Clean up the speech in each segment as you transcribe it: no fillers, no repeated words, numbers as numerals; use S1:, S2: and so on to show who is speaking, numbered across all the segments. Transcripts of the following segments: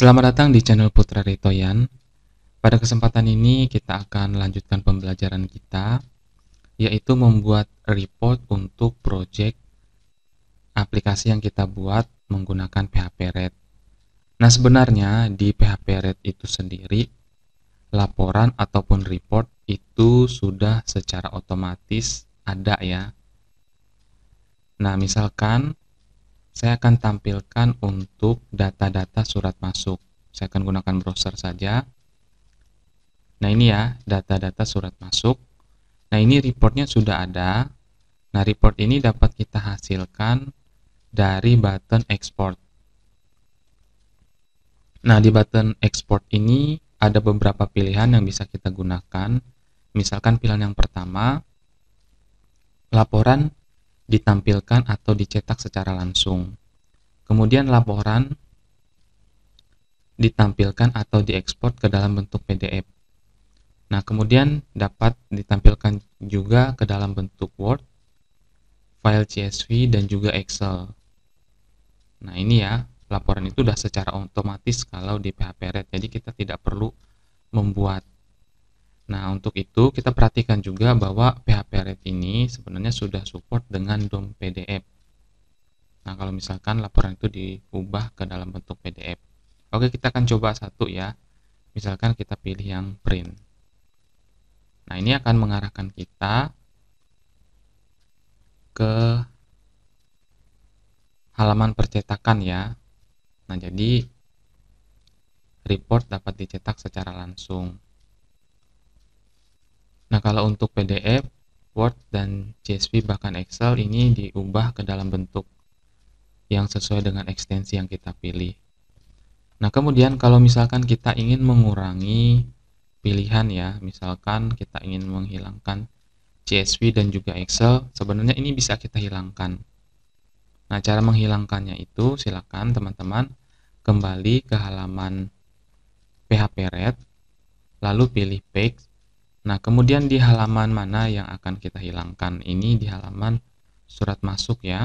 S1: Selamat datang di channel Putra Ritoyan. Pada kesempatan ini kita akan lanjutkan pembelajaran kita, yaitu membuat report untuk project aplikasi yang kita buat menggunakan PHP Red. Nah, sebenarnya di PHP Red itu sendiri, laporan ataupun report itu sudah secara otomatis ada ya. Nah, misalkan saya akan tampilkan untuk data-data surat masuk. Saya akan gunakan browser saja. Nah, ini ya data-data surat masuk. Nah, ini reportnya sudah ada. Nah, report ini dapat kita hasilkan dari button export. Nah, di button export ini ada beberapa pilihan yang bisa kita gunakan. Misalkan pilihan yang pertama, laporan ditampilkan atau dicetak secara langsung. Kemudian laporan ditampilkan atau diekspor ke dalam bentuk PDF. Nah, kemudian dapat ditampilkan juga ke dalam bentuk Word, file CSV, dan juga Excel. Nah, ini ya, laporan itu sudah secara otomatis kalau di PHP Red, jadi kita tidak perlu membuat. Nah, untuk itu kita perhatikan juga bahwa PHP Red ini sebenarnya sudah support dengan DOM PDF. Nah, kalau misalkan laporan itu diubah ke dalam bentuk PDF. Oke, kita akan coba satu ya. Misalkan kita pilih yang print. Nah, ini akan mengarahkan kita ke halaman percetakan ya. Nah, jadi report dapat dicetak secara langsung. Nah, kalau untuk PDF, Word, dan CSV bahkan Excel ini diubah ke dalam bentuk yang sesuai dengan ekstensi yang kita pilih. Nah, kemudian kalau misalkan kita ingin mengurangi pilihan ya, misalkan kita ingin menghilangkan CSV dan juga Excel, sebenarnya ini bisa kita hilangkan. Nah, cara menghilangkannya itu silakan teman-teman kembali ke halaman PHP Red, lalu pilih Page. Nah, kemudian di halaman mana yang akan kita hilangkan? Ini di halaman surat masuk ya.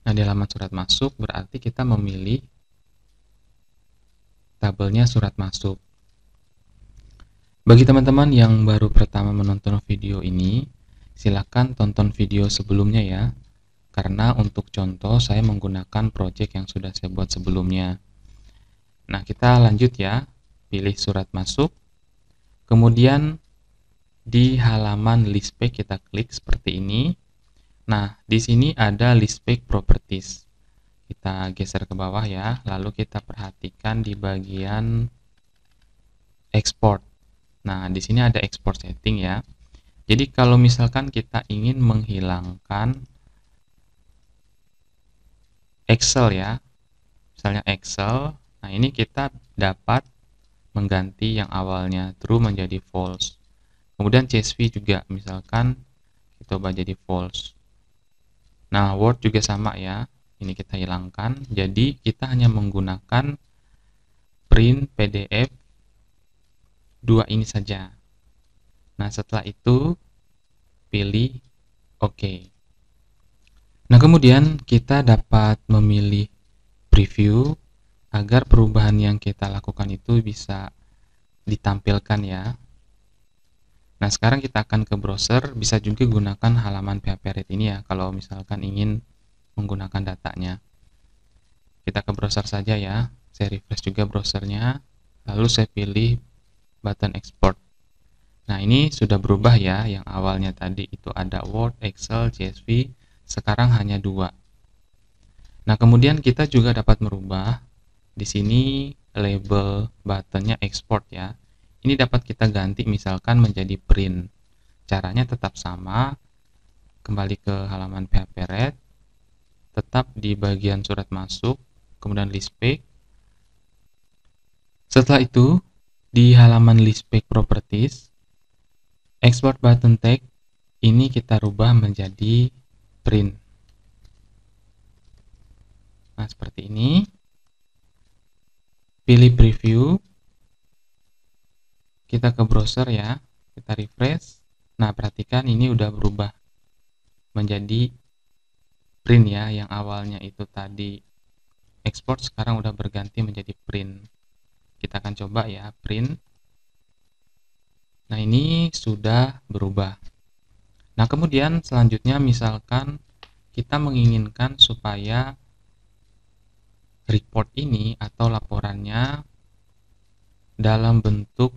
S1: Nah, di halaman surat masuk berarti kita memilih tabelnya surat masuk. Bagi teman-teman yang baru pertama menonton video ini, silakan tonton video sebelumnya ya. Karena untuk contoh saya menggunakan project yang sudah saya buat sebelumnya. Nah, kita lanjut ya. Pilih surat masuk. Kemudian di halaman list page kita klik seperti ini. Nah, di sini ada list page properties. Kita geser ke bawah ya, lalu kita perhatikan di bagian export. Nah, di sini ada export setting ya. Jadi kalau misalkan kita ingin menghilangkan Excel ya, misalnya Excel, nah ini kita dapat mengganti yang awalnya true menjadi false. Kemudian CSV juga, misalkan kita ubah jadi false. Nah, Word juga sama ya, ini kita hilangkan. Jadi kita hanya menggunakan print PDF 2 ini saja. Nah, setelah itu pilih OK. Nah, kemudian kita dapat memilih preview agar perubahan yang kita lakukan itu bisa ditampilkan ya. Nah, sekarang kita akan ke browser, bisa juga gunakan halaman PHP Red ini ya, kalau misalkan ingin menggunakan datanya. Kita ke browser saja ya, saya refresh juga browsernya, lalu saya pilih button export. Nah, ini sudah berubah ya, yang awalnya tadi itu ada Word, Excel, CSV, sekarang hanya 2. Nah, kemudian kita juga dapat merubah di sini label buttonnya export ya. Ini dapat kita ganti misalkan menjadi print. Caranya tetap sama. Kembali ke halaman PHP Red, tetap di bagian surat masuk, kemudian list page. Setelah itu, di halaman list page properties, export button tag ini kita rubah menjadi print. Nah, seperti ini. Pilih preview. Kita ke browser ya, kita refresh. Nah, perhatikan ini udah berubah menjadi print ya, yang awalnya itu tadi export sekarang udah berganti menjadi print. Kita akan coba ya, print. Nah, ini sudah berubah. Nah, kemudian selanjutnya misalkan kita menginginkan supaya report ini atau laporannya dalam bentuk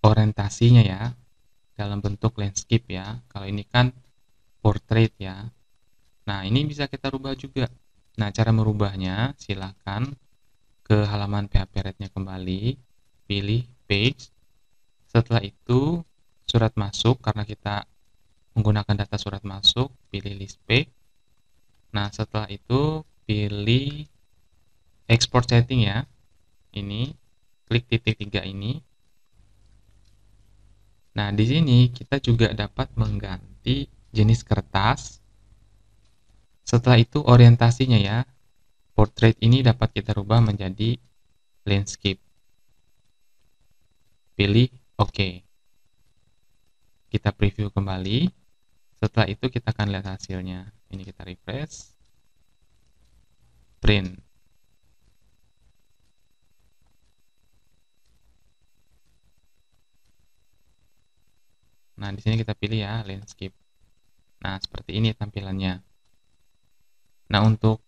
S1: orientasinya ya, dalam bentuk landscape ya. Kalau ini kan portrait ya. Nah, ini bisa kita rubah juga. Nah, cara merubahnya silakan ke halaman PHP-Red-nya kembali, pilih page. Setelah itu surat masuk, karena kita menggunakan data surat masuk, pilih list page. Nah, setelah itu pilih export setting ya. Ini klik titik 3 ini. Nah, di sini kita juga dapat mengganti jenis kertas. Setelah itu orientasinya ya. Portrait ini dapat kita rubah menjadi landscape. Pilih OK. Kita preview kembali. Setelah itu kita akan lihat hasilnya. Ini kita refresh. Print. Nah, di sini kita pilih ya landscape. Nah, seperti ini tampilannya. Nah, untuk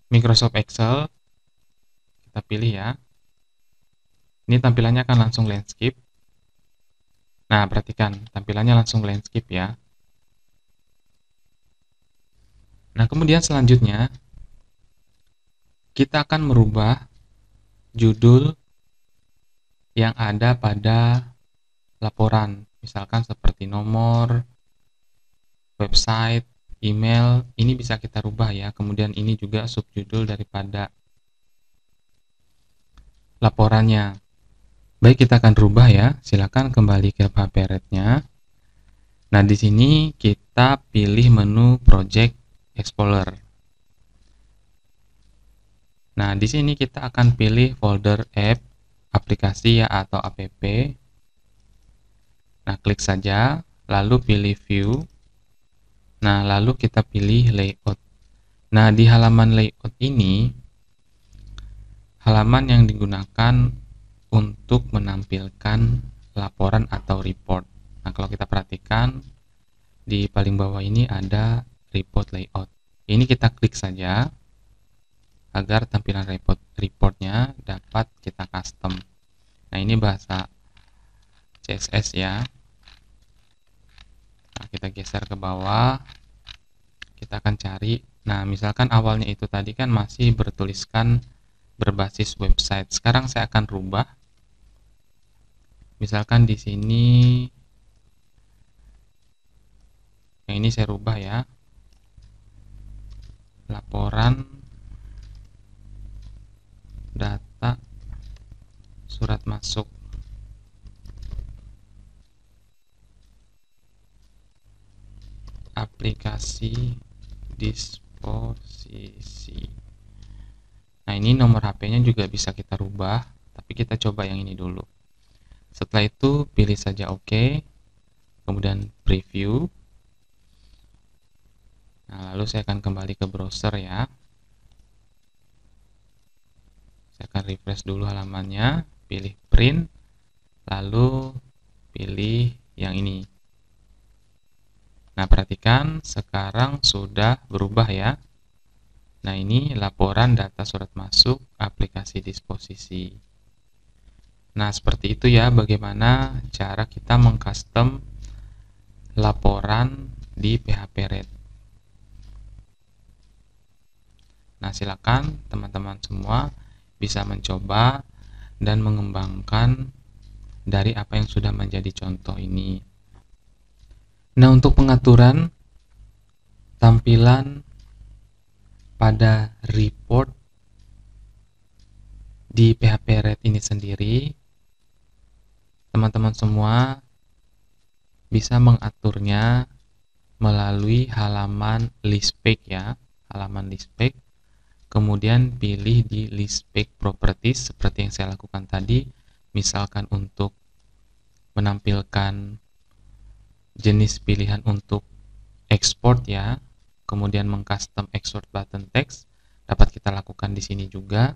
S1: Microsoft Excel kita pilih ya. Ini tampilannya akan langsung landscape. Nah, perhatikan tampilannya langsung landscape ya. Nah, kemudian selanjutnya kita akan merubah judul yang ada pada laporan. Misalkan seperti nomor, website, email, ini bisa kita rubah ya. Kemudian ini juga subjudul daripada laporannya. Baik, kita akan rubah ya. Silakan kembali ke PHP-Red-nya. Nah, di sini kita pilih menu Project Explorer. Nah, di sini kita akan pilih folder app, aplikasi ya atau app. Nah, klik saja, lalu pilih view. Nah, lalu kita pilih layout. Nah, di halaman layout ini, halaman yang digunakan untuk menampilkan laporan atau report. Nah, kalau kita perhatikan di paling bawah ini ada report layout. Ini kita klik saja agar tampilan reportnya dapat kita custom. Nah, ini bahasa CSS ya. Nah, kita geser ke bawah. Kita akan cari. Nah, misalkan awalnya itu tadi kan masih bertuliskan berbasis website. Sekarang saya akan rubah. Misalkan di sini, yang ini saya rubah ya. Laporan data surat masuk. Aplikasi disposisi. Nah, ini nomor HP-nya juga bisa kita rubah, tapi kita coba yang ini dulu. Setelah itu pilih saja OK, kemudian preview. Nah, lalu saya akan kembali ke browser ya. Saya akan refresh dulu halamannya, pilih print, lalu pilih yang ini. Nah, perhatikan sekarang sudah berubah ya. Nah, ini laporan data surat masuk aplikasi disposisi. Nah, seperti itu ya bagaimana cara kita mengcustom laporan di PHP-Red. Nah, silakan teman-teman semua bisa mencoba dan mengembangkan dari apa yang sudah menjadi contoh ini. Nah, untuk pengaturan tampilan pada report di PHP-Red ini sendiri, teman-teman semua bisa mengaturnya melalui halaman list page ya, halaman list page. Kemudian pilih di list page properties seperti yang saya lakukan tadi, misalkan untuk menampilkan jenis pilihan untuk export ya. kemudian mengcustom export button text, dapat kita lakukan di sini juga.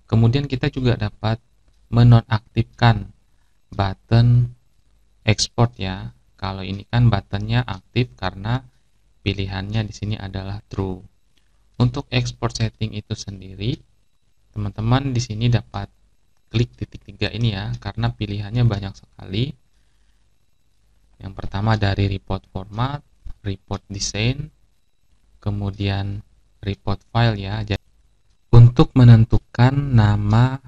S1: Kemudian kita juga dapat menonaktifkan button export ya. Kalau ini kan buttonnya aktif karena pilihannya di sini adalah true. Untuk export setting itu sendiri, teman-teman di sini dapat klik titik 3 ini ya, karena pilihannya banyak sekali. Yang pertama dari report format, report design, kemudian report file ya. Jadi, untuk menentukan nama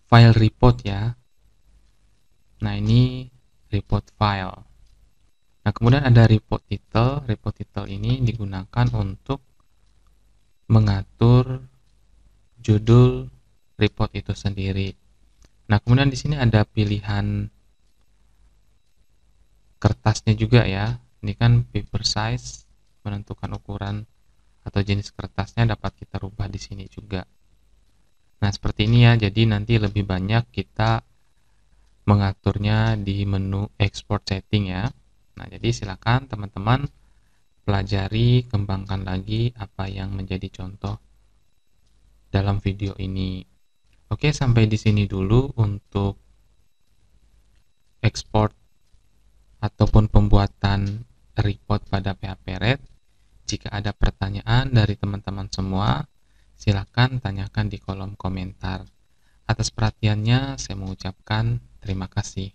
S1: file report ya. Nah, ini report file. Nah, kemudian ada report title. Report title ini digunakan untuk mengatur judul report itu sendiri. Nah, kemudian di sini ada pilihan kertasnya juga ya. Ini kan paper size, menentukan ukuran atau jenis kertasnya dapat kita rubah di sini juga. Nah, seperti ini ya. Jadi nanti lebih banyak kita mengaturnya di menu export setting ya. Nah, jadi silakan teman-teman pelajari, kembangkan lagi apa yang menjadi contoh dalam video ini. Oke, sampai di sini dulu untuk ekspor ataupun pembuatan report pada PHP Red. Jika ada pertanyaan dari teman-teman semua, silakan tanyakan di kolom komentar. Atas perhatiannya, saya mengucapkan terima kasih.